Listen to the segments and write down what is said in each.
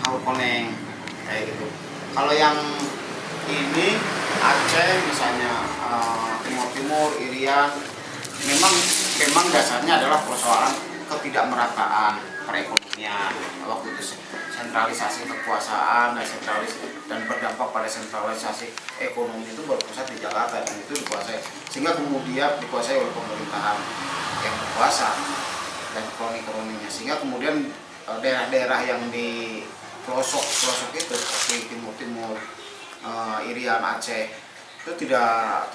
Haur Koneng kayak gitu. Kalau yang ini Aceh misalnya, Timur Timur, Irian, memang memang dasarnya adalah persoalan ketidakmerataan perekonomian. Waktu itu sentralisasi kekuasaan dan berdampak pada sentralisasi ekonomi itu berpusat di Jakarta dan itu dikuasai, sehingga kemudian dikuasai oleh pemerintahan yang berkuasa dan kroni-kroninya, sehingga kemudian daerah-daerah yang di pelosok-pelosok itu seperti Timur Timur, Irian, Aceh itu tidak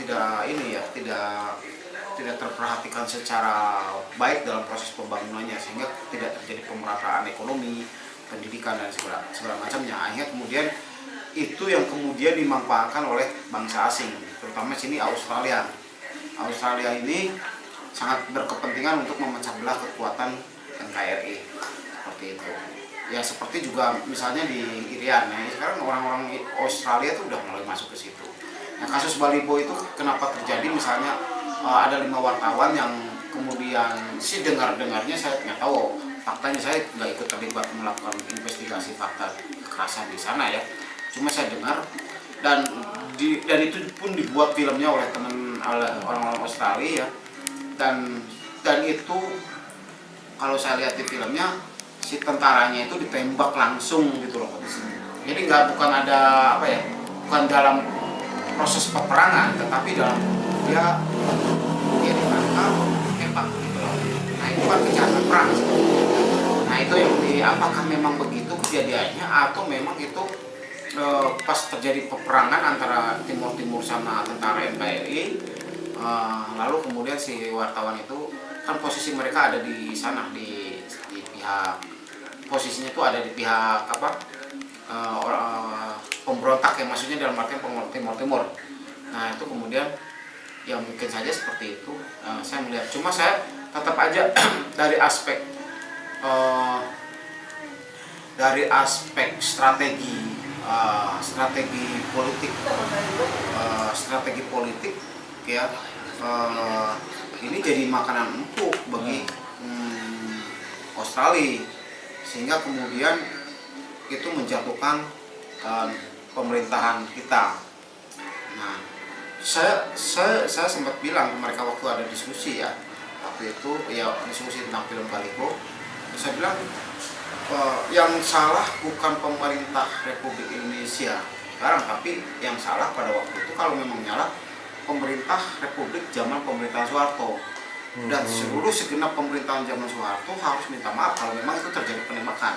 terperhatikan secara baik dalam proses pembangunannya, sehingga tidak terjadi pemerataan ekonomi, pendidikan dan segala macamnya. Akhirnya kemudian itu yang kemudian dimanfaatkan oleh bangsa asing, terutama sini Australia. Australia ini sangat berkepentingan untuk memecah belah kekuatan NKRI seperti itu. Ya seperti juga misalnya di Irian, ya, sekarang orang-orang Australia itu udah mulai masuk ke situ. Nah, kasus Balibo itu kenapa terjadi? Misalnya ada 5 wartawan yang kemudian dengarnya saya nggak tahu faktanya, saya nggak ikut terlibat melakukan investigasi fakta kekerasan di sana ya. Cuma saya dengar dan itu pun dibuat filmnya oleh orang-orang Australia ya. Dan itu kalau saya lihat di filmnya, si tentaranya itu ditembak langsung gitu loh di sini. Jadi bukan ada bukan dalam proses peperangan, tetapi dalam dia ditangkap, tembak gitu loh. Nah itu kan kejahatan perang. Nah itu yang apakah memang begitu kejadiannya atau memang itu pas terjadi peperangan antara Timur Timur sama tentara NKRI, lalu kemudian si wartawan itu kan posisi mereka ada di sana di pihak, posisinya itu ada di pihak pemberontak ya, maksudnya dalam artian Timur Timur. Nah itu kemudian ya mungkin saja seperti itu, saya melihat. Cuma saya tetap aja dari aspek strategi politik ya, ini jadi makanan empuk bagi Australia, sehingga kemudian itu menjatuhkan pemerintahan kita. Nah, saya sempat bilang ke mereka waktu ada diskusi ya, waktu itu ya diskusi tentang film Balibo, saya bilang yang salah bukan pemerintah Republik Indonesia sekarang, tapi yang salah pada waktu itu kalau memang nyala pemerintah Republik zaman pemerintahan Soeharto. Dan segenap pemerintahan zaman Soeharto harus minta maaf kalau memang itu terjadi penembakan.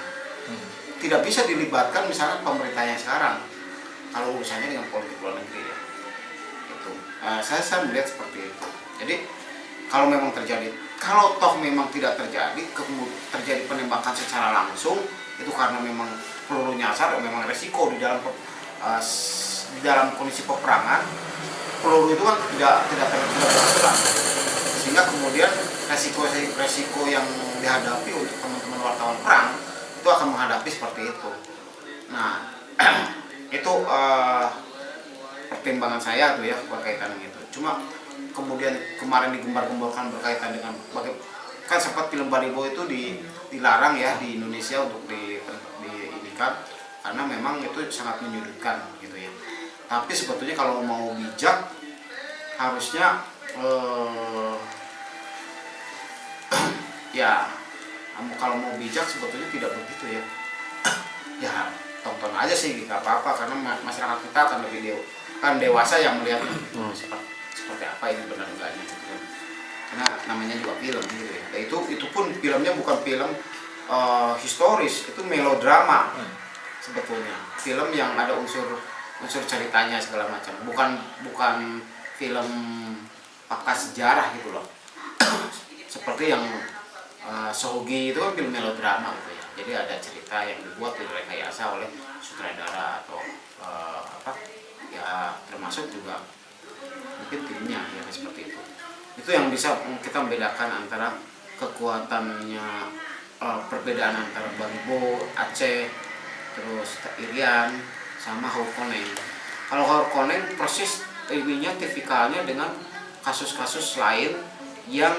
Tidak bisa dilibatkan misalnya pemerintahnya sekarang kalau urusannya dengan politik luar negeri ya. Itu saya melihat seperti itu. Jadi kalau memang terjadi, kalau toh memang tidak terjadi penembakan secara langsung, itu karena memang peluru nyasar, memang resiko di dalam kondisi peperangan, peluru itu kan tidak terbelah, sehingga kemudian resiko yang dihadapi untuk teman-teman wartawan perang itu akan menghadapi seperti itu. Nah itu pertimbangan saya tuh ya berkaitan dengan itu. Cuma kemudian kemarin digembar-gemborkan berkaitan dengan kan sempat film Balibo itu dilarang ya di Indonesia untuk diinikan karena memang itu sangat menyudutkan gitu ya. Tapi sebetulnya kalau mau bijak harusnya ya kalau mau bijak sebetulnya tidak begitu ya. Ya tonton aja sih nggak apa-apa, karena masyarakat kita akan lebih dewasa yang melihat seperti apa ini benar enggaknya gitu. Karena namanya juga film gitu ya. Dan itu pun filmnya bukan film historis, itu melodrama sebetulnya. Film yang ada unsur ceritanya segala macam. Bukan film fakta sejarah gitu loh. Seperti yang Sohogi itu kan film melodrama gitu ya. Jadi ada cerita yang dibuat direkayasa oleh sutradara atau ya termasuk juga mungkin timnya ya seperti itu. Itu yang bisa kita membedakan antara kekuatannya, perbedaan antara Balibo, Aceh, terus Irian sama Haur Koneng. Kalau Haur Koneng proses ininya tipikalnya dengan kasus-kasus lain yang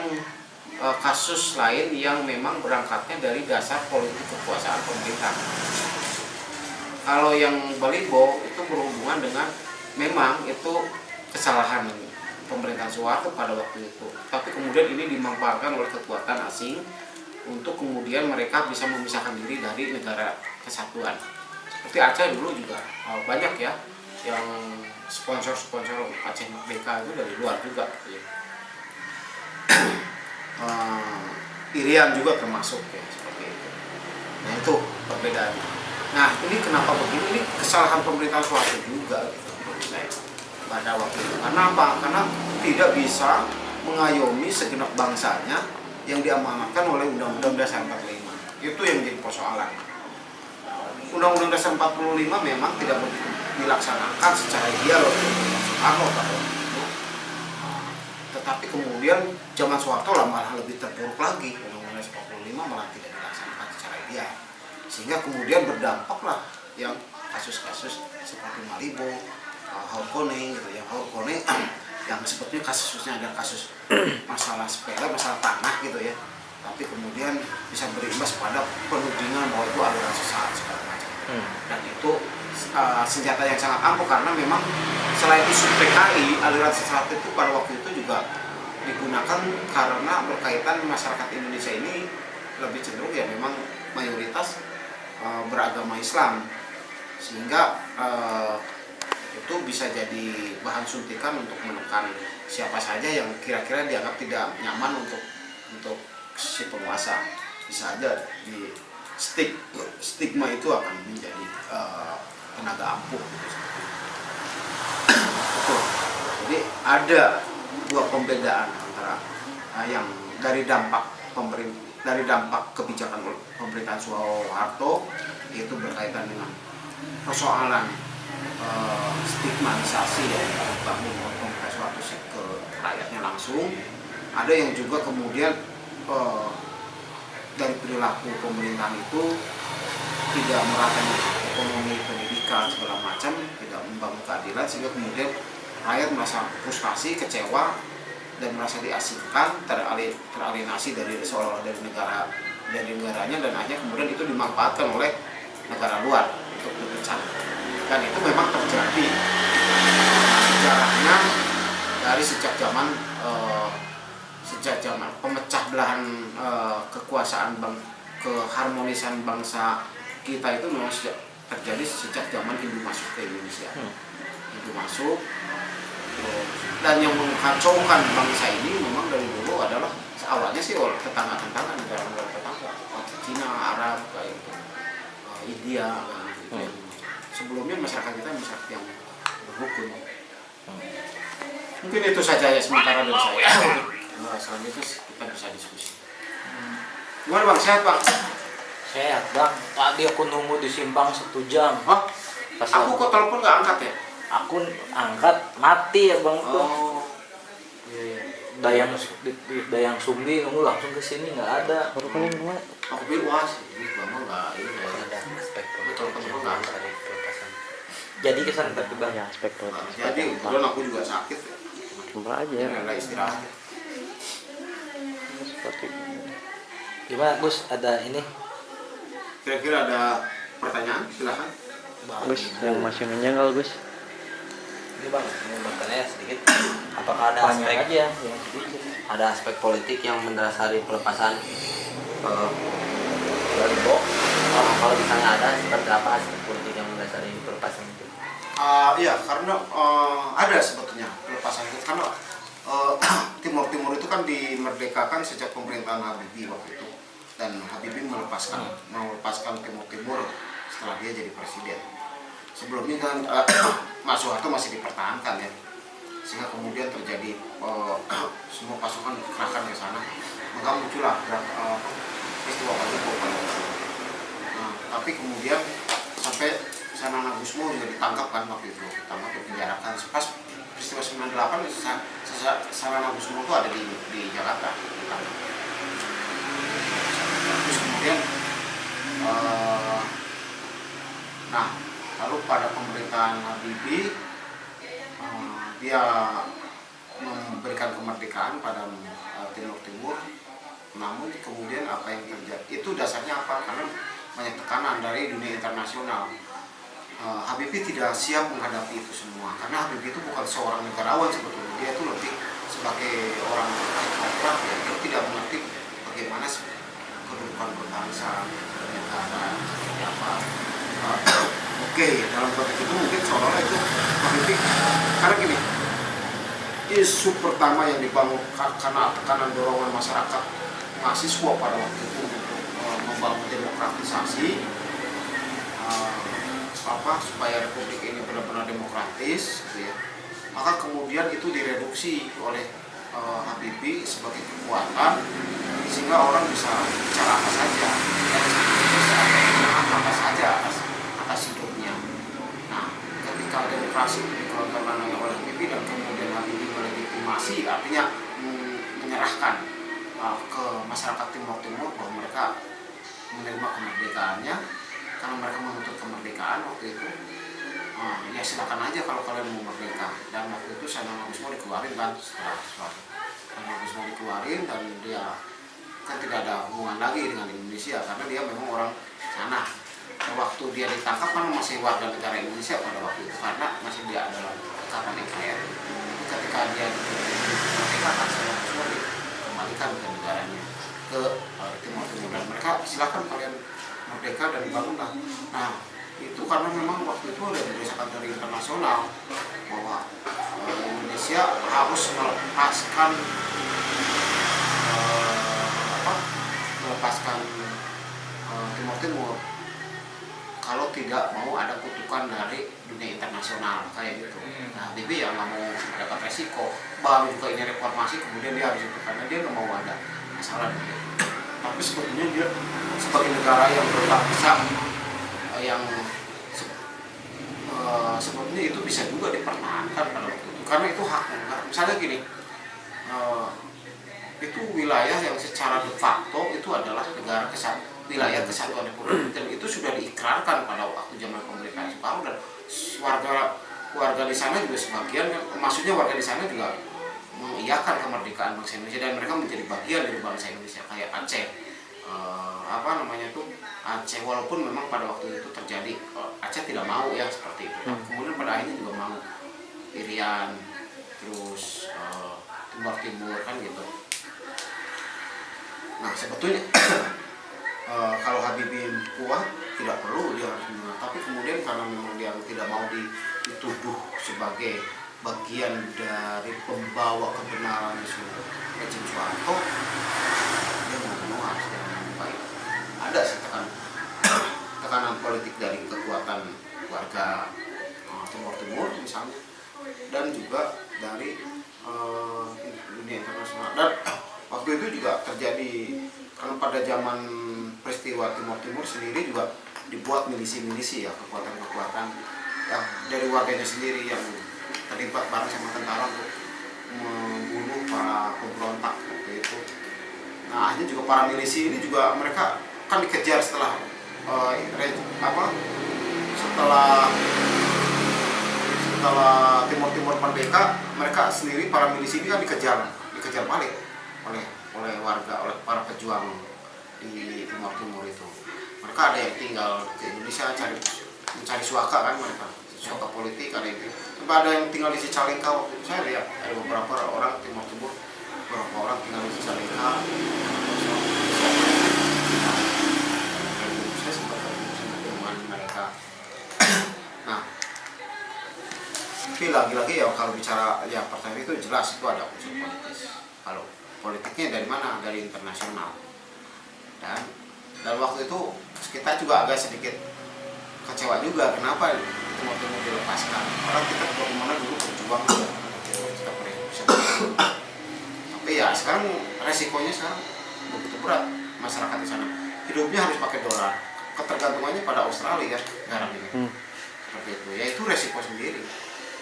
memang berangkatnya dari dasar politik kekuasaan pemerintah. Kalau yang Balibo itu berhubungan dengan memang itu kesalahan pemerintahan Soeharto pada waktu itu. Tapi kemudian ini dimanfaatkan oleh kekuatan asing untuk kemudian mereka bisa memisahkan diri dari negara kesatuan. Seperti Aceh dulu juga banyak ya yang sponsor-sponsor Aceh Merdeka itu dari luar juga. Ya. Irian juga termasuk ya, seperti itu. Nah itu perbedaannya. Nah ini kenapa begini? Ini kesalahan pemerintahan Soeharto juga gitu, menurut saya pada waktu itu. Karena apa? Karena tidak bisa mengayomi segenap bangsanya yang diamanatkan oleh Undang-Undang Dasar 45. Itu yang jadi persoalan. Undang-Undang Dasar 45 memang tidak begitu dilaksanakan secara ideal oleh Soekarno pada waktu itu. Tetapi kemudian zaman Soeharto lah malah lebih terpuruk lagi. Undang-Undang Dasar 45 malah tidak dilaksanakan secara ideal. Sehingga kemudian berdampaklah yang kasus-kasus seperti Malibo, Haurkoning gitu ya. Haurkoning yang sebetulnya kasusnya ada kasus masalah sepele, masalah tanah gitu ya. Tapi kemudian bisa berimbas pada penudingan bahwa itu aliran sesat segala macam. Dan itu senjata yang sangat ampuh karena memang selain isu PKI, aliran sesat itu pada waktu itu juga digunakan karena berkaitan masyarakat Indonesia ini lebih cenderung ya memang mayoritas beragama Islam, sehingga itu bisa jadi bahan suntikan untuk menekan siapa saja yang kira-kira dianggap tidak nyaman untuk si penguasa. Bisa aja di stigma itu akan menjadi tenaga ampuh gitu. Jadi ada dua pembedaan antara yang dari dampak kebijakan pemerintahan Soeharto, yaitu berkaitan dengan persoalan stigmatisasi yang dibangun oleh pemerintah Soeharto ke rakyatnya langsung. Ada yang juga kemudian dari perilaku pemerintahan itu tidak meratakan ekonomi, pendidikan segala macam, tidak membangun keadilan, sehingga kemudian rakyat merasa frustasi, kecewa, dan merasa diasingkan, teralienasi dari seolah-olah dari negaranya, dan akhirnya kemudian itu dimanfaatkan oleh negara luar untuk berpecah. Dan itu memang terjadi sejarahnya dari sejak zaman pemecah belahan kekuasaan keharmonisan bangsa kita itu memang terjadi sejak zaman Hindu masuk ke Indonesia. Hindu masuk, dan yang mengkacaukan bangsa ini memang dari dulu adalah awalnya sih oleh tetangga-tetangga, negara-negara tetangga, Cina, Arab, kayak gitu, India, kayak gitu. Sebelumnya masyarakat kita masyarakat yang berhukum. Mungkin itu saja ya sementara dari saya. Nah, selanjutnya kita bisa diskusi. Gimana Bang, sehat Bang? Sehat Bang, tadi aku nunggu di simpang 1 jam. Oh, aku kok telepon nggak angkat ya? Aku angkat, mati ya Bang tuh. Oh, iya. Dayang Sumbi nunggu langsung ke sini nggak ada. Baru kalian kemana? Aku bilang wah sih, Bang nggak ini ya. Ada aspek Telepon nggak angkat. Jadi kesan tapi Bang. Ya, aspek tuh. Jadi kebetulan aku juga sakit. Coba aja. Ya, istirahat. Seperti Gimana Gus? Ada ini? Kira-kira ada pertanyaan? Silahkan. Gus, yang masih menjanggal Gus. Ini Bang, ini bertanya sedikit. Apakah ada Panjang aspek aja yang sedikit. ada aspek politik yang mendasari pelepasan Balibo? Kalau misalnya ada, seperti apa aspek politik yang mendasari pelepasan itu? Iya, karena ada sebetulnya pelepasan itu karena Timur itu kan dimerdekakan sejak pemerintahan Habibie waktu itu, dan Habibie melepaskan Timur setelah dia jadi presiden. Sebelumnya kan Mas Soeharto masih dipertahankan ya, sehingga kemudian terjadi semua pasukan dikerahkan ke sana, maka muncullah peristiwa Balibo pada waktu itu. Nah, tapi kemudian sampai Sanana Gusmo juga ditangkap kan waktu itu, dipenjarakan. Pas peristiwa 98 Sanana Gusmo itu ada di Jakarta ditangkap. Terus kemudian nah lalu pada pemerintahan Habibie dia memberikan kemerdekaan pada Timur, namun kemudian apa yang terjadi itu dasarnya apa? Karena banyak tekanan dari dunia internasional. Habibie tidak siap menghadapi itu semua karena Habibie itu bukan seorang negarawan sebetulnya, dia itu lebih sebagai orang teknokrat ya, dia tidak mengerti bagaimana kedudukan berbangsa bernegara seperti apa. Oke, dalam konteks itu mungkin seolah-olah itu Habibie karena gini, isu pertama yang dibangun karena tekanan dorongan masyarakat mahasiswa pada waktu itu untuk membangun demokratisasi, supaya republik ini benar-benar demokratis gitu ya. Maka kemudian itu direduksi oleh Habibie sebagai kekuatan sehingga orang bisa bicara apa saja, bisa apa saja atas hidupnya. Nah, ketika demokrasi dikelontorkan oleh Habibie dan kemudian Habibie melegitimasi, artinya menyerahkan ke masyarakat Timur Timur bahwa mereka menerima kemerdekaannya karena mereka menuntut kemerdekaan waktu itu. Ya silakan aja kalau kalian mau merdeka. Dan waktu itu Sanang Agusmo dikeluarin kan setelah Sanang Agusmo dikeluarin dan dia kan tidak ada hubungan lagi dengan Indonesia karena dia memang orang sana. Waktu dia ditangkap kan masih warga negara Indonesia pada waktu itu karena masih dia dalam ikatan NKRI. Ketika dia merdeka kan Sanang Agusmo dikembalikan ke negaranya, ke Timur Timur, dan mereka silakan kalian merdeka dan bangunlah. Nah, itu karena memang waktu itu ada desakan dari internasional bahwa Indonesia harus melepaskan Timur Timur kalau tidak mau ada kutukan dari dunia internasional kayak gitu. Nah, Habibie yang nggak mau mendapat resiko, baru juga ini reformasi kemudian dia harus itu karena dia nggak mau ada masalah gitu. Tapi sebetulnya dia sebagai negara yang berbangsa yang sebetulnya itu bisa juga dipertahankan pada waktu itu karena itu hak negara. Misalnya gini, itu wilayah yang secara de facto itu adalah wilayah kesatuan Republik dan itu sudah diikrarkan pada waktu zaman kemerdekaan Soekarno dan warga di sana juga sebagian, maksudnya warga di sana juga mengiyakan kemerdekaan bangsa Indonesia dan mereka menjadi bagian dari bangsa Indonesia kayak Aceh. Aceh walaupun memang pada waktu itu terjadi Aceh tidak mau ya seperti itu. Kemudian pada akhirnya juga mau Irian, terus Timur Timur kan gitu. Nah sebetulnya kalau Habibie kuat tidak perlu dia harus menang, tapi kemudian karena memang dia tidak mau dituduh sebagai bagian dari pembawa kebenaran di seluruh rejim Soeharto, dia mau harus baik. Ada sih tekanan politik dari kekuatan warga Timur Timur misalnya, dan juga dari dunia internasional. Dan waktu itu juga terjadi karena pada zaman peristiwa Timur Timur sendiri juga dibuat milisi-milisi ya, kekuatan-kekuatan yang dari warganya sendiri yang terlibat bareng sama tentara untuk membunuh para pemberontak waktu itu. Nah akhirnya juga para milisi ini juga mereka kan dikejar setelah Timur Timur merdeka, mereka sendiri para milisi ini kan dikejar balik oleh warga, oleh para pejuang di Timur Timur itu. Mereka ada yang tinggal ke Indonesia mencari suaka kan, mereka suaka politik, ada yang ada yang tinggal di Cicalengka. Waktu itu saya lihat ada beberapa orang Timur Timur, beberapa orang tinggal di Cicalengka. Saya sempat dengan mereka. Nah, tapi lagi-lagi ya kalau bicara yang pertama itu jelas itu ada unsur politis. Kalau politiknya dari mana? Dari internasional. Dan waktu itu kita juga agak sedikit kecewa juga kenapa Timur Timur dilepaskan. Orang kita bagaimana dulu berjuang kita bisa. Tapi ya sekarang resikonya sekarang begitu berat masyarakat di sana. Hidupnya harus pakai dolar. Ketergantungannya pada Australia ya sekarang ini. Seperti itu. Ya itu resiko sendiri.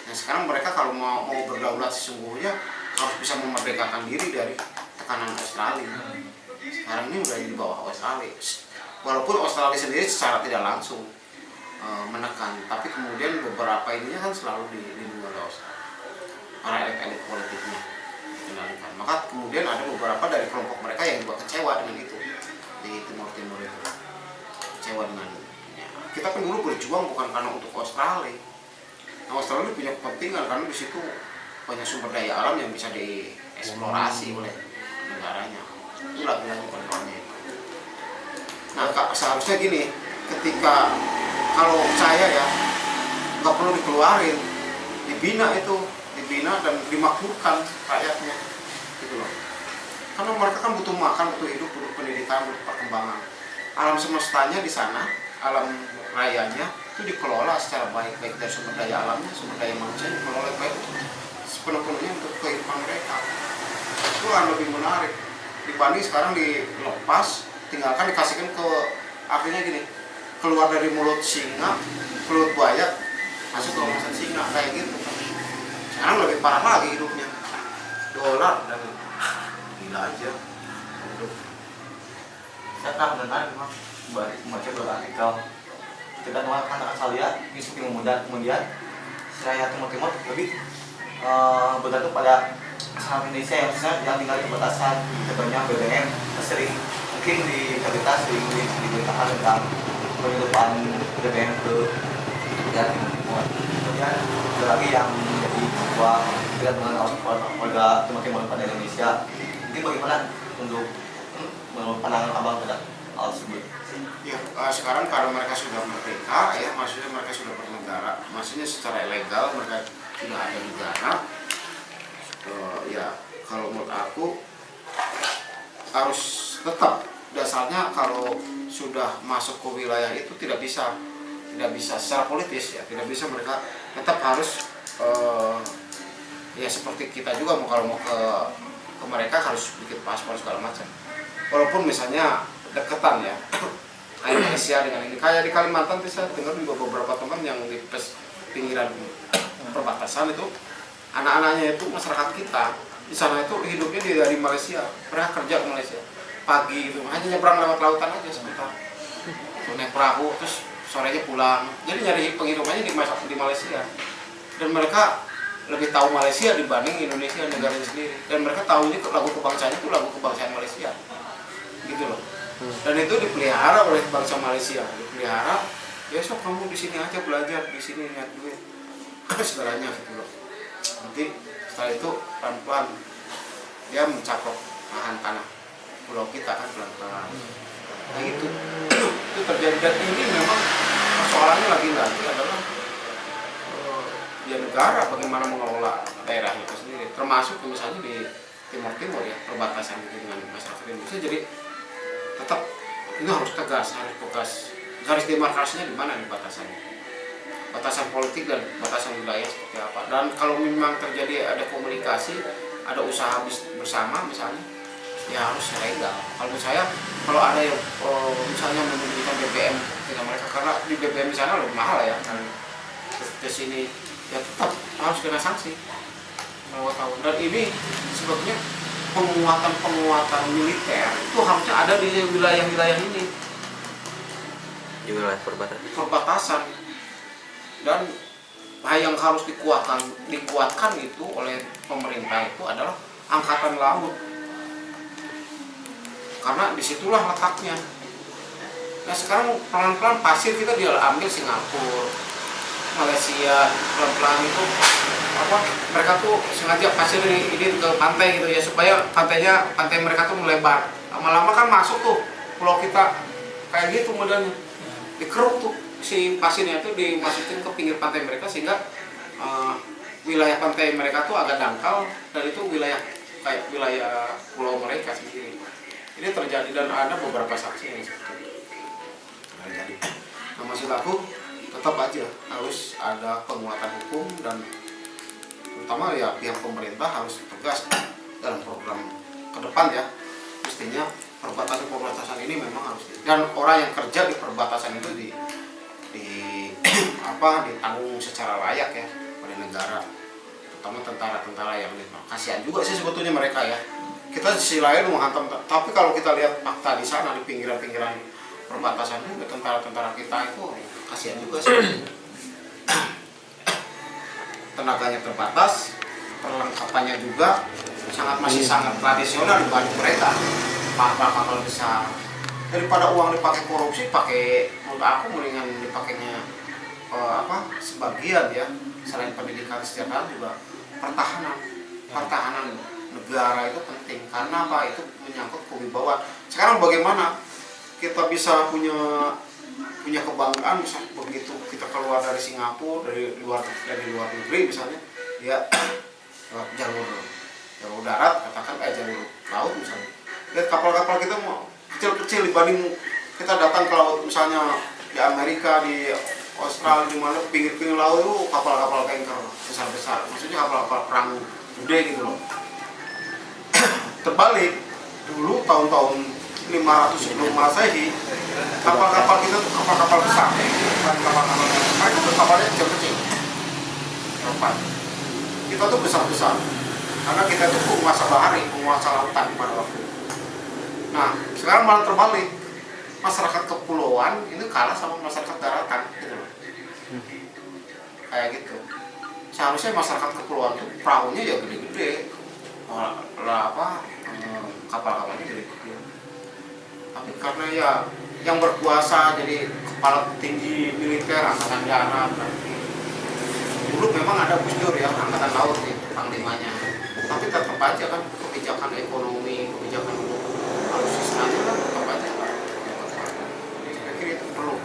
Nah sekarang mereka kalau mau berdaulat sesungguhnya harus bisa memerdekakan diri dari tekanan Australia. Sekarang ini udah di bawah Australia. Walaupun Australia sendiri secara tidak langsung menekan, tapi kemudian beberapa ininya kan selalu dilindungi oleh Australia. Para elit-elit politiknya dikendalikan. Maka kemudian ada beberapa dari kelompok mereka yang juga kecewa dengan itu di Timur Timur itu. Kecewa dengan kita kan dulu berjuang bukan karena untuk Australia. Nah, Australia punya kepentingan karena di situ banyak sumber daya alam yang bisa dieksplorasi oleh negaranya. Itu lagi-lagi kontrolnya. Nah, seharusnya gini, ketika kalau saya ya nggak perlu dikeluarin, dibina dan dimakmurkan rakyatnya, gitu loh. Karena mereka kan butuh makan, butuh hidup, butuh pendidikan, butuh perkembangan. Alam semestanya di sana, alam rayanya itu dikelola secara baik dari sumber daya alamnya, sumber daya manusia dikelola baik sepenuh-penuhnya untuk kehidupan mereka. Itu kan lebih menarik dibanding sekarang dilepas, tinggalkan dikasihkan ke, artinya gini, keluar dari mulut singa, mulut buaya, masuk ke masan singa kayak gitu. Sekarang lebih parah lagi hidupnya, dolar dan gila aja hidup. Saya pernah mendengar memang membaca beberapa artikel ketika anak saya Yusuf kemudian saya Timur lebih bergantung pada masyarakat Indonesia yang tinggal di perbatasan, contohnya BBM sering mungkin di berita sering diberitakan tentang penyelundupan BBM ke daerah Timur. Kemudian ada lagi yang menjadi sebuah tidak mengenal warga Timur pada Indonesia. Mungkin bagaimana untuk pandangan abang pada hal tersebut? Ya, sekarang karena mereka sudah merdeka, ya maksudnya mereka sudah bernegara, maksudnya secara ilegal mereka sudah ada negara. Ya kalau menurut aku harus tetap dasarnya kalau sudah masuk ke wilayah itu tidak bisa secara politis ya, tidak bisa, mereka tetap harus ya seperti kita juga kalau mau ke mereka harus bikin paspor segala macam. Walaupun misalnya deketan ya, kayak Malaysia dengan ini, kayak di Kalimantan saya dengar juga beberapa teman yang di pinggiran perbatasan itu, anak-anaknya itu masyarakat kita di sana itu hidupnya dari Malaysia, mereka kerja ke Malaysia pagi itu hanya nyebrang lewat lautan aja sebentar, naik perahu terus sorenya pulang, jadi nyari penghidupannya di Malaysia. Dan mereka lebih tahu Malaysia dibanding Indonesia negaranya sendiri, dan mereka tahunya lagu kebangsaannya itu lagu kebangsaan Malaysia gitu loh. Dan itu dipelihara oleh bangsa Malaysia, dipelihara, besok kamu di sini aja belajar, di sini lihat duit segalanya gitu loh. Nanti setelah itu pelan-pelan dia mencaplok lahan tanah pulau kita kan pelan-pelan. Nah itu terjadi, dan ini memang persoalannya lagi-lagi adalah ya negara bagaimana mengelola daerah itu sendiri, termasuk misalnya di Timur ya, perbatasan dengan masyarakat Indonesia. Jadi tetap ini harus tegas, harus fokus. Garis demarkasinya di mana, di batasan politik dan batasan wilayah seperti apa. Dan kalau memang terjadi ada komunikasi, ada usaha bersama misalnya, ya harus legal. Kalau saya, kalau ada yang misalnya memberikan BBM dengan mereka, karena di BBM di sana lebih mahal ya, kan ke sini ya tetap harus kena sanksi. Dan ini sebetulnya penguatan militer itu harusnya ada di wilayah-wilayah ini, Di wilayah perbatasan. Dan yang harus dikuatkan itu oleh pemerintah itu adalah angkatan laut, karena disitulah letaknya. Nah sekarang pelan-pelan pasir kita diambil Singapura, Malaysia, pelan-pelan itu mereka tuh sengaja pasir ini ke pantai gitu ya, supaya pantai mereka tuh melebar. Lama-lama kan masuk tuh pulau kita kayak gitu modelnya, dikeruk tuh si pasirnya itu dimasukin ke pinggir pantai mereka, sehingga wilayah pantai mereka tuh agak dangkal, dan itu wilayah kayak wilayah pulau mereka sendiri. Ini terjadi dan ada beberapa saksi yang seperti itu terjadi. Nah maksud aku tetap aja harus ada penguatan hukum, dan terutama ya pihak pemerintah harus tegas dalam program ke depan ya. Mestinya perbatasan ini memang harus, dan orang yang kerja di perbatasan itu ditanggung secara layak ya oleh negara, terutama tentara-tentara yang kasihan juga sih sebetulnya mereka ya. Kita sisi lain menghantam, tapi kalau kita lihat fakta di sana di pinggiran-pinggiran perbatasan itu, tentara-tentara kita itu kasihan juga sih. Tenaganya terbatas, perlengkapannya juga masih sangat tradisional dibanding mereka. Kapal besar, daripada uang dipakai korupsi, pakai menurut aku mendingan dipakainya sebagian ya, selain pendidikan kesejahteraan juga pertahanan negara itu penting. Karena apa? Itu menyangkut kewibawaan. Sekarang bagaimana kita bisa punya kebanggaan bisa begitu kita keluar dari Singapura, dari luar negeri misalnya, ya lewat jalur darat, katakan jalur laut misalnya. Lihat kapal-kapal kita mau kecil-kecil dibanding kita datang ke laut misalnya di Amerika, di Australia, di mana pinggir-pinggir laut itu kapal-kapal tanker besar-besar, maksudnya kapal-kapal perang gede gitu loh. Terbalik, dulu tahun-tahun 500 sebelum Masehi, kapal-kapal kita tuh kapal-kapal besar, bukan kapal-kapal besar, itu kapalnya kecil-kecil. Kita tuh besar-besar, karena kita tuh penguasa bahari, penguasa lautan pada waktu itu. Nah, sekarang malah terbalik, masyarakat kepulauan ini kalah sama masyarakat daratan, gitu loh. Kayak gitu. Seharusnya masyarakat kepulauan tuh perahunya ya gede-gede, kapal-kapalnya gede-gede. Tapi karena ya yang berkuasa jadi kepala tinggi militer angkatan darat, dulu memang ada Gus Dur ya, angkatan laut nih panglimanya. Tapi tetap aja kan kebijakan ekonomi, kebijakan untuk alutsistanya kan tetap aja kan. Saya kira itu perlu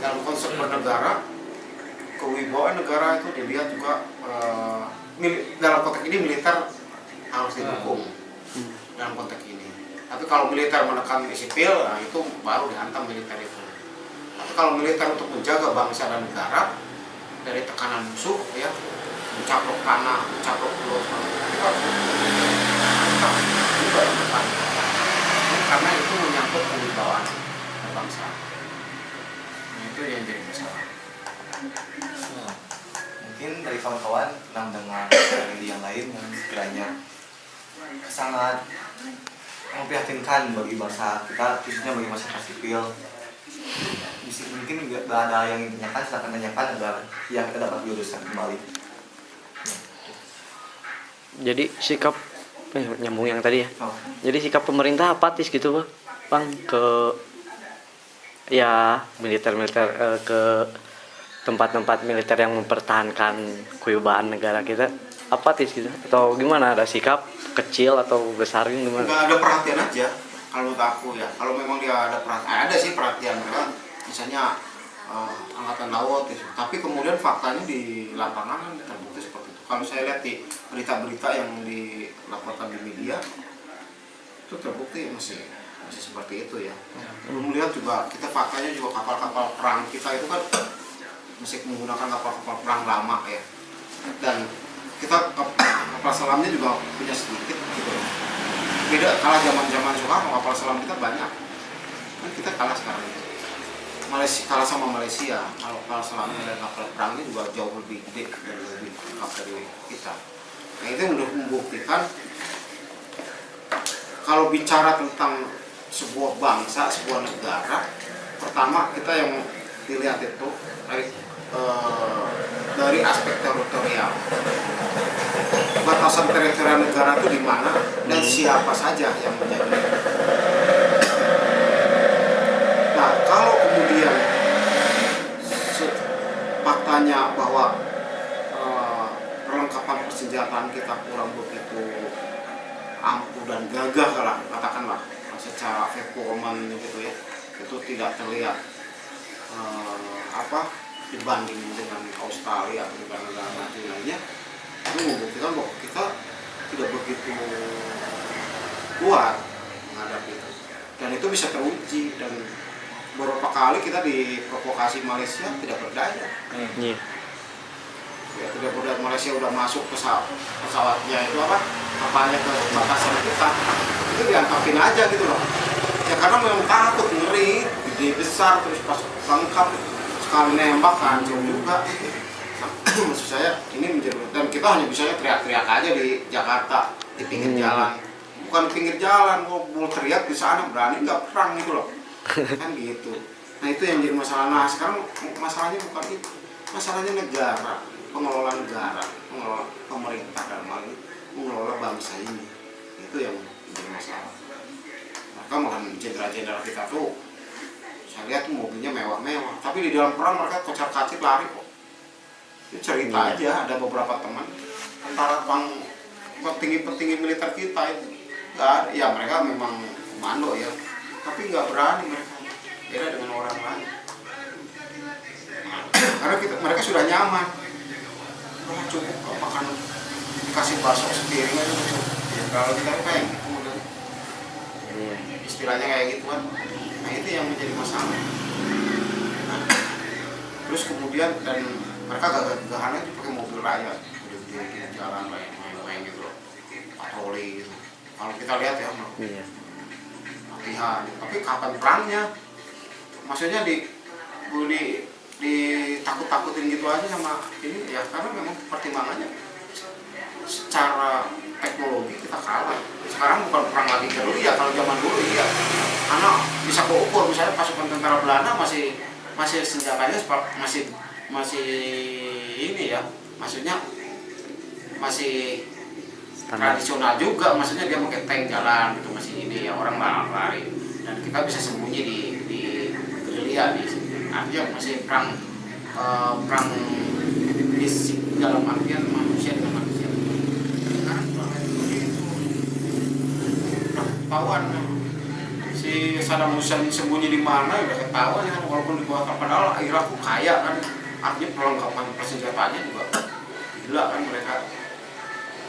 dalam konsep bernegara, kewibawaan negara itu dilihat juga dalam konteks ini militer harus didukung dalam konteks ini. Tapi kalau militer menekan sipil, nah itu baru dihantam militer itu. Tapi kalau militer untuk menjaga bangsa dan negara dari tekanan musuh, ya, mencaplok tanah, mencaplok pulau, itu harus juga depan. Karena itu menyangkut kewibawaan bangsa. Nah, itu yang jadi masalah. Mungkin dari kawan-kawan pernah mendengar dari yang lain yang sekiranya sangat memprihatinkan bagi bangsa kita, khususnya bagi masyarakat sipil. Mungkin nggak ada yang ditanyakan, silakan tanyakan agar ya kita dapat diluruskan kembali. Jadi sikap nyambung yang tadi ya. Oh. Jadi sikap pemerintah apatis gitu bang ke ya militer-militer ke tempat-tempat militer yang mempertahankan kewibawaan negara kita, apatis gitu atau gimana? Ada sikap kecil atau besar gimana? Nggak ada perhatian aja kalau aku ya. Kalau memang dia ada perhatian, ada sih perhatian kan, misalnya angkatan laut gitu. Tapi kemudian faktanya di lapangan kan terbukti seperti itu. Kalau saya lihat di berita-berita yang dilaporkan di media itu terbukti masih seperti itu ya. Belum lihat juga kita faktanya juga kapal-kapal perang kita itu kan masih menggunakan kapal-kapal perang lama ya. Dan kita kapal selamnya juga punya sedikit gitu. Beda kalah zaman Soekarno, kapal selam kita banyak. Kan kita kalah sekarang itu. Malaysia kalah sama Malaysia. Kalau kapal selamnya dan kapal perangnya juga jauh lebih gede dan lebih lengkap dari kita. Nah, itu udah membuktikan kalau bicara tentang sebuah bangsa, sebuah negara, pertama kita yang dilihat itu dari aspek teritorial. Batasan teritorial negara itu di mana dan siapa saja yang menjadi. Nah, kalau kemudian faktanya bahwa perlengkapan persenjataan kita kurang begitu ampuh dan gagah lah, katakanlah secara performan gitu ya, itu tidak terlihat dibanding dengan Australia atau negara-negara maju lainnya, itu membuktikan bahwa kita tidak begitu kuat menghadapi itu. Dan itu bisa teruji, dan beberapa kali kita diprovokasi Malaysia tidak berdaya. Ya, tidak berdaya. Malaysia udah masuk pesawatnya itu kapalnya ke batasan kita, itu diangkapin aja gitu loh. Ya karena memang takut, ngeri, gede besar, terus pas lengkap sekali nembak hancur juga. Maksud saya ini menjadi, dan kita hanya bisanya teriak-teriak aja di Jakarta di pinggir jalan, bukan pinggir jalan, mau teriak di sana berani nggak perang gitu loh, kan gitu. Nah itu yang jadi masalah. Nah sekarang masalahnya bukan itu, masalahnya negara, pengelola negara, pengelola pemerintah dalam hal ini, mengelola bangsa ini, itu yang jadi masalah. Maka malah jenderal-jenderal kita tuh Saya lihat tuh mobilnya mewah-mewah, tapi di dalam perang mereka kocar-kacir lari kok. Ini cerita aja, ada beberapa teman tentara petinggi militer kita itu nggak ada, ya mereka memang komando ya, tapi nggak berani mereka, beda dengan orang lain. Karena mereka sudah nyaman, oh, cukup kok makan, dikasih bakso sepiring aja cukup. Ya, kalau kita kayak gitu udah, istilahnya kayak gitu kan. Nah itu yang menjadi masalah. Nah, terus kemudian dan mereka gagah-gagahannya itu pakai mobil raya, di jalan main gitu loh, patroli gitu. Kalau kita lihat ya, latihan. Tapi kapan perangnya? Maksudnya ditakut-takutin gitu aja sama ini ya, karena memang pertimbangannya secara teknologi kita kalah. Sekarang bukan perang lagi gerilya, kalau zaman dulu iya, karena bisa keukur. Misalnya pasukan tentara Belanda masih senjatanya masih ini ya, maksudnya masih tradisional juga, maksudnya dia pakai tank jalan gitu, masih ini ya, orang lari dan kita bisa sembunyi di gerilya di sini. Artinya masih perang fisik dalam artian manusia dengan manusia. Sekarang perang itu ketahuan si Saddam Hussein sembunyi di mana udah ketahuan ya, walaupun di bawah kapal. Padahal Irak kaya kan, artinya perlengkapan persenjataannya juga gila kan mereka.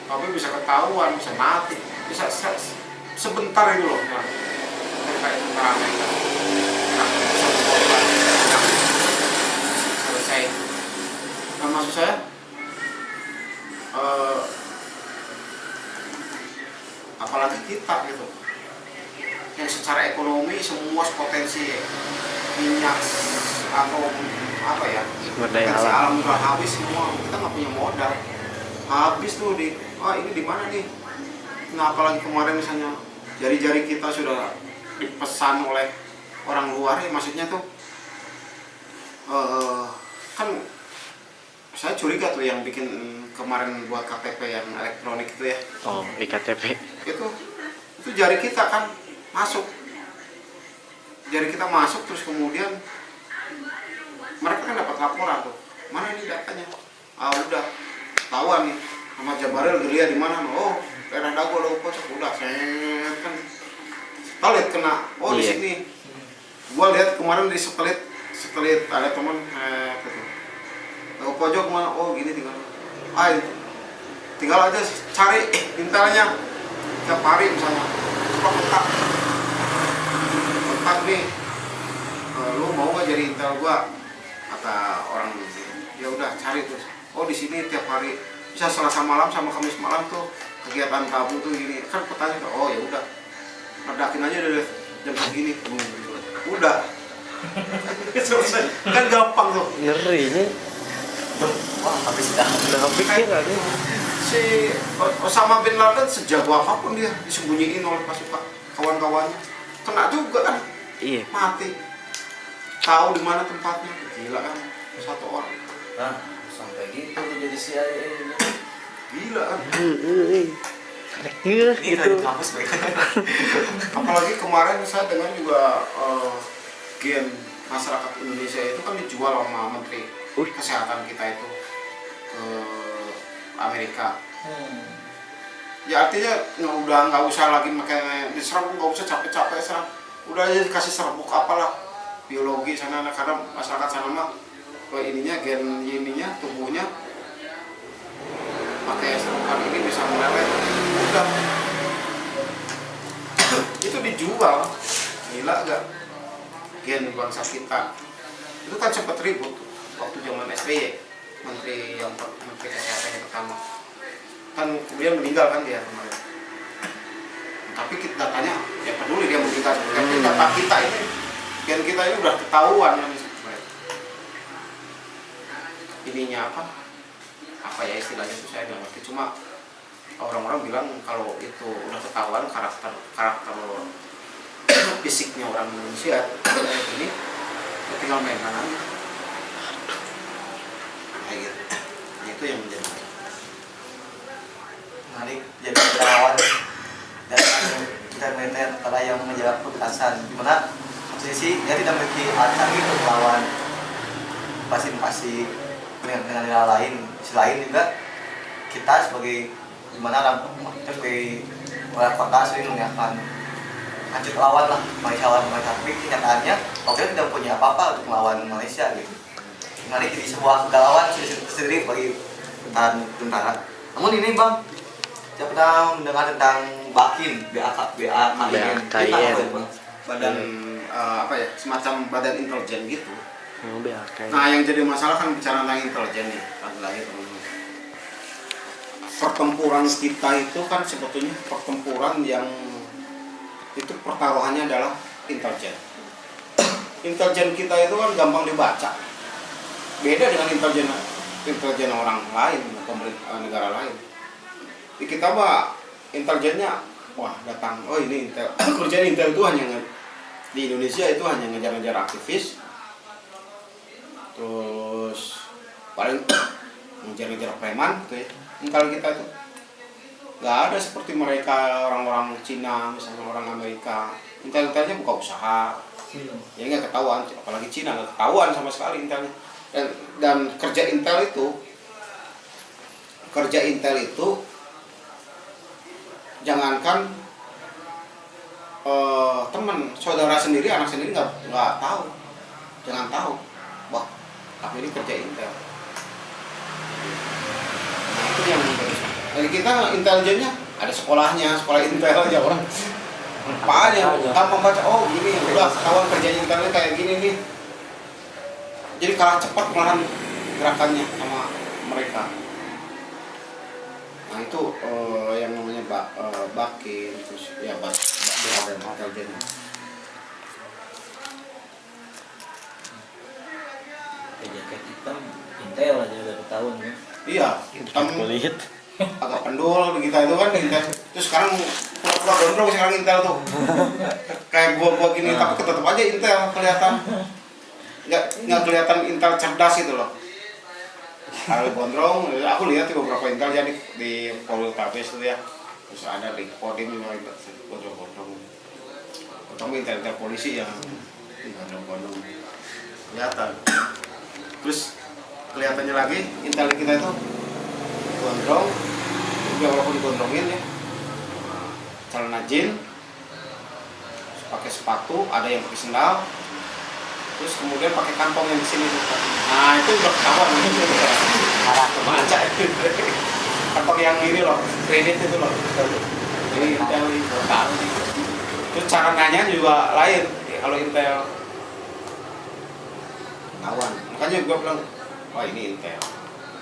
Tapi bisa ketahuan, bisa mati, bisa sebentar itu loh kan. Mereka itu tentara Amerika. Selesai. Nah, maksud saya apalagi kita gitu, yang secara ekonomi semua potensi minyak atau apa ya, potensi alam udah habis semua, kita nggak punya modal, habis tuh ini di mana nih. Nah apalagi kemarin misalnya jari-jari kita sudah dipesan oleh orang luar ya, maksudnya tuh kan saya curiga tuh yang bikin kemarin buat KTP yang elektronik itu ya. Oh, iktp. Itu jari kita kan masuk. Jari kita masuk terus kemudian mereka kan dapat laporan tuh. Mana ini datanya? Udah tahuan nih sama Jabaril gerilya di mana? Oh, daerah Dago lo pocok udah. Saya kan talit kena. Oh, di sini. Gua lihat kemarin di satelit ada teman pojok mana? Oh, gini tinggal aja cari intelnya tiap hari misalnya. Coba kontak nih, lu mau nggak jadi intel gua? Kata orang gitu. Ya udah cari terus. Oh di sini tiap hari bisa Selasa malam sama Kamis malam tuh kegiatan tabu tuh gini. Kan petanya oh ya udah ledakin aja dari jam segini. Udah selesai. Kan gampang tuh. Ngeri ini. Wah, tapi sudah Pikir aja. Si Osama bin Laden sejago apapun dia disembunyiin oleh pasukan kawan-kawannya, kena juga kan. Iya. Mati. Tahu di mana tempatnya. Gila kan satu orang. nah sampai gitu jadi CIA. Gila kan. Iya Ini gitu. dari kampus mereka. Apalagi kemarin saya dengar juga gen masyarakat Indonesia itu kan dijual sama Menteri Kesehatan kita itu ke Amerika. Ya artinya udah nggak usah lagi pakai diserap, nggak usah capek-capek serap, udah aja dikasih serbuk apalah biologi sana, karena masyarakat sana mah ininya gen ininya tubuhnya pakai serbukan ini bisa meleleh, udah itu dijual. Gila gak gen bangsa kita itu kan sempat ribut waktu zaman SBY, menteri kesehatan yang pertama kan kemudian meninggal kan dia kemarin. Tapi datanya ya peduli dia meninggal, tapi data kita ini gen kita ini udah ketahuan kan ininya apa ya istilahnya itu saya nggak ngerti, cuma orang-orang bilang kalau itu udah ketahuan karakter fisiknya orang Indonesia ini tinggal mainkan aja kayak gitu. Itu yang menjadi Nanti jadi relawan dan internet pada yang menjaga petasan gimana maksudnya sisi dia tidak memiliki alat canggih untuk melawan invasi dengan negara lain. Selain juga kita sebagai gimana kita sebagai orang kota sering mengingatkan hancur lawan lah Malaysia, tapi kenyataannya kalau kita tidak punya apa-apa untuk melawan Malaysia gitu. Ini jadi sebuah kegalauan sendiri bagi tentara. Namun ini bang, saya pernah mendengar tentang BAKIN, BAKIN. Badan apa ya, semacam badan intelijen gitu. BAKIN. Nah yang jadi masalah kan bicara tentang intelijen nih, lagi-lagi teman-teman. Pertempuran kita itu kan sebetulnya pertempuran yang itu pertaruhannya adalah intelijen. Intelijen kita itu kan gampang dibaca. Beda dengan intelijen orang lain, pemerintah negara lain. Di kita mah intelijennya wah datang, oh ini intel. Kerjaan intel itu hanya di Indonesia itu hanya ngejar-ngejar aktivis. Terus paling ngejar-ngejar preman gitu ya. Intel kita itu nggak ada seperti mereka orang-orang Cina, misalnya orang Amerika. Intelnya buka usaha, ya nggak ketahuan. Apalagi Cina nggak ketahuan sama sekali intelnya. Dan kerja intel itu jangankan teman, saudara sendiri, anak sendiri nggak tahu, jangan tahu. Wah, tapi ini kerja intel. Nah itu yang dari kita intelijennya ada sekolahnya, sekolah intel aja orang. Apaan ya? Tanpa membaca, oh gini, udah ketahuan kerjanya intelnya kayak gini nih. Jadi kalah cepat malahan gerakannya sama mereka. Nah itu yang namanya BAKIN, terus ya badan intelijen. Jaket hitam Intel aja udah ketahuan ya. Iya, hitam Kulit. agak pendul kita itu kan Intel. Terus sekarang pura-pura gondrong sekarang Intel tuh. Kayak gua gini tapi tetap aja Intel kelihatan. Nggak kelihatan Intel cerdas itu loh. Kalau gondrong, aku lihat di beberapa Intel jadi di Poltabes itu ya. Terus ada di Kodim juga gondrong-gondrong. Ketemu Intel polisi yang gondrong-gondrong kelihatan. Terus kelihatannya lagi Intel kita itu gondrong, juga walaupun digondrongin ya, celana jeans, pakai sepatu, ada yang pakai sendal, terus kemudian pakai kantong yang di sini tuh. Nah itu udah ketahuan arah kebaca itu. Kantong yang ini loh, kredit itu loh. Jadi Intel itu tahu. Terus cara nanya juga lain kalau Intel. Ketahuan. Makanya gue bilang, wah ini Intel,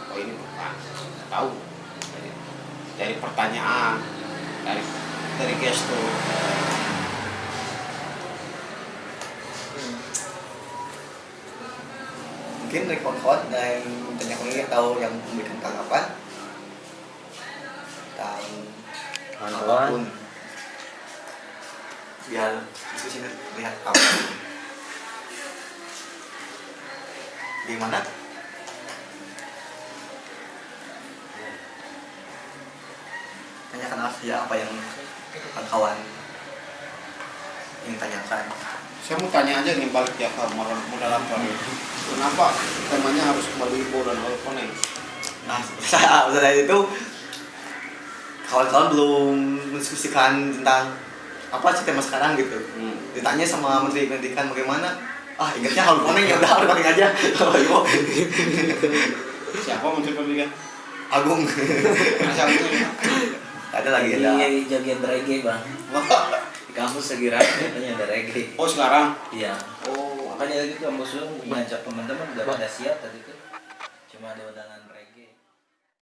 oh ini bukan. Tahu. Dari pertanyaan, dari gestur. Mungkin dari kawan-kawan dan banyak orang tahu yang memberikan tanggapan tentang apapun, biar diskusi ini lihat apa gimana. Tanyakan apa yang kawan-kawan ingin tanyakan. Saya mau tanya aja nih balik ya ke moderator. Kenapa temanya harus Malibu dan Alkonen? Nah, saya itu kawan-kawan belum mendiskusikan tentang apa sih tema sekarang gitu. Ditanya sama Menteri Pendidikan bagaimana? Ah, ingatnya Alkonen ya udah Alkonen aja. Siapa Menteri Pendidikan? Agung. Ada lagi ada. Ini jagian reggae bang. Di kampus lagi rame katanya ada reggae. Oh sekarang? Iya. Oh Makanya tadi kampus lu ngajak teman-teman udah pada siap tadi tuh. Cuma ada undangan reggae.